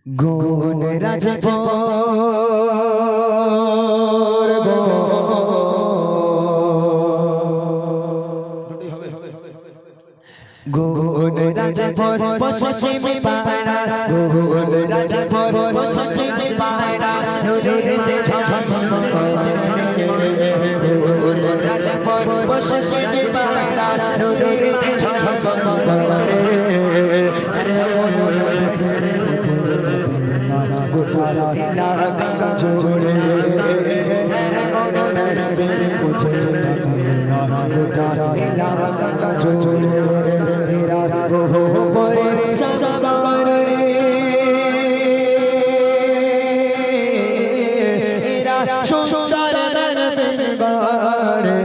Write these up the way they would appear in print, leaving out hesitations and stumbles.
গুণ রাজপর গুণ রাজপর পশ্চিম পাহাড়া গুণ রাজপর পশ্চিম পাহাড়া নুরেতে ঝলমল করে গুণ রাজপর পশ্চিম পাহাড়া নুরেতে ঝলমল করে গোটা এলাকা জুড়ে গোটা এলাকা জুড়ে এরা বহু পরে সরকারে এরা সুন্দর নরপিঙ্গরে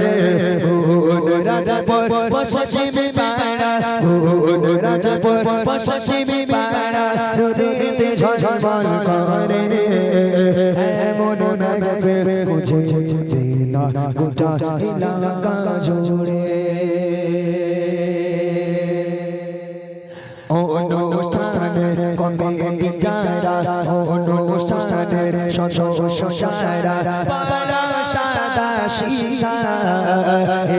গুণ রাজপর পশ্চিম পাহাড়া গুণ রাজপর পশ্চিম পাহাড়া রুদিতে ঝলমল করে এমন মেঘের মুঝে দেনা গোটা এলাকা জুড়ে অনুষ্ঠানের কমিটি যারা অনুষ্ঠানের সদস্য যারা পাড়া সাদা সিধা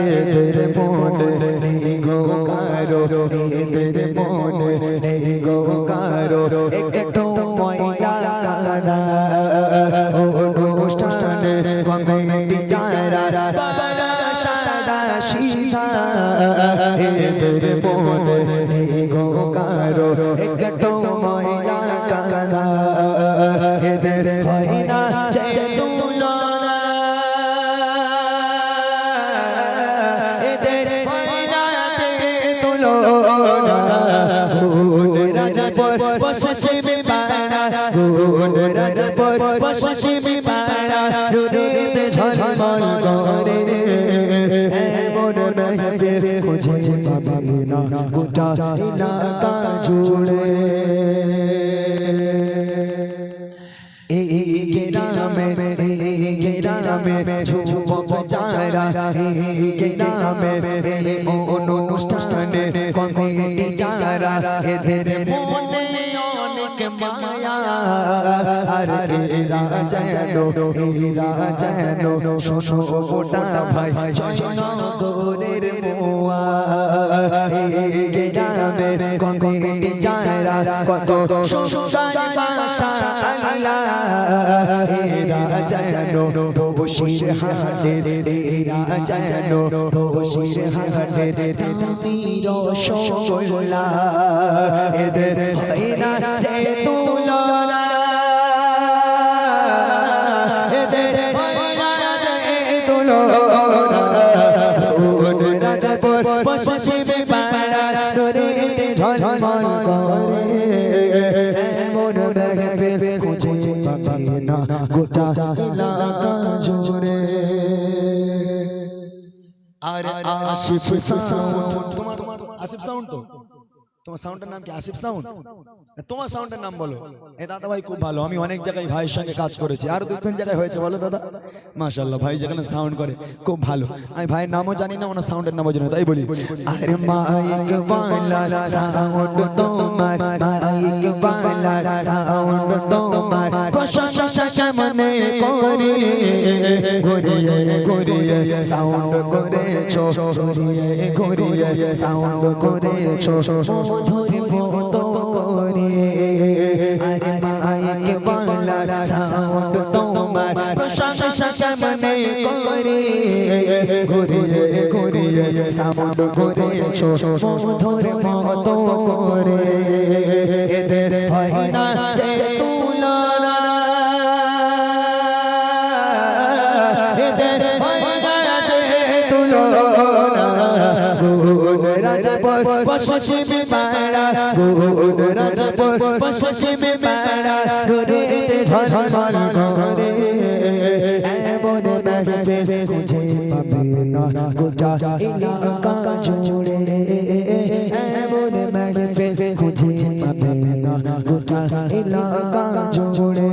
এদের মনে নেই গো কারো এদের মনে নেই গো কারো একটু ময়লা কাদা অনুষ্ঠানের কমিটি যারা পাড়া সাদা সিধা এদের মনে নেই গো কারো একটু ময়লা কাদা এদের হয় না তুলনা এদের হয় না তুলনা গুণ রাজপর পশ্চিম পাহাড়া গুণ রাজপর পশ্চিম পাহাড়া রুদিতে ঝলমল করে এমন মেঘের খুঁজে পাবে না গোটা এলাকা জুড়ে এই গ্রামে যুবক যারা এই গ্রামে অনুষ্ঠানে কমিটি যারা এদের মনে অনেক মায়া আর এরা যেন শোনো গোটা ভাই জয়নগরের মোয়া এই গ্রামে কমিটি যারা কত সুন্দর ভাষা আল্লাহ এরা যেন বসির হাটের এরা যেন বসির হাটের বীর রসগোল্লা এদের হয় না যে তুলনা এদের হয় না যে তুলনা গুণ রাজপর পশ্চিম পাহাড়া রুদিতে ঝলমল করে এমন মেঘের খুঁজে পাবে না গোটা এলাকা জুড়ে আর আসিফ সাউন্ড তোমার আসিফ সাউন্ড তো তোমার সাউন্ডের নাম কি আসিফ সাউন্ড তোমার সাউন্ডের নাম বলো এ দাদা ভাই খুব ভালো আমি অনেক জায়গায় ভাইয়ের সঙ্গে কাজ করেছি আর দুই তিন জায়গায় হয়েছে বলো দাদা মাশাআল্লাহ ভাই যেখানে সাউন্ড করে খুব ভালো আমি ভাইয়ের নামও জানি না ওনার সাউন্ডের নামও জানি না তাই বলি আরে মাইক বাংলা সাউন্ড তোমার মাইক বাংলা সাউন্ড তোমার প্রশংসা মনে করি ঘুরিয়ে ঘুরিয়ে সাউন্ড করেছো ঘুরিয়ে ঘুরিয়ে সাউন্ড করেছো মধুর মতো করে আরে মাইক বাংলা সাউন্ড তোমার প্রশংসা মনে করি ঘুরিয়ে ঘুরিয়ে সাউন্ড করেছো মধুর মতো করে এদের হয় না যে তুলনা এদের হয় না যে তুলনা গুণ রাজপর পশ্চিম পাহাড়া গুণ রাজপর পশ্চিম পাহাড়া রুদিতে ঝলমল করে এমন মেঘের খুঁজে পাবে না গোটা এলাকা জুড়ে এমন মেঘের খুঁজে পাবে না গোটা এলাকা জুড়ে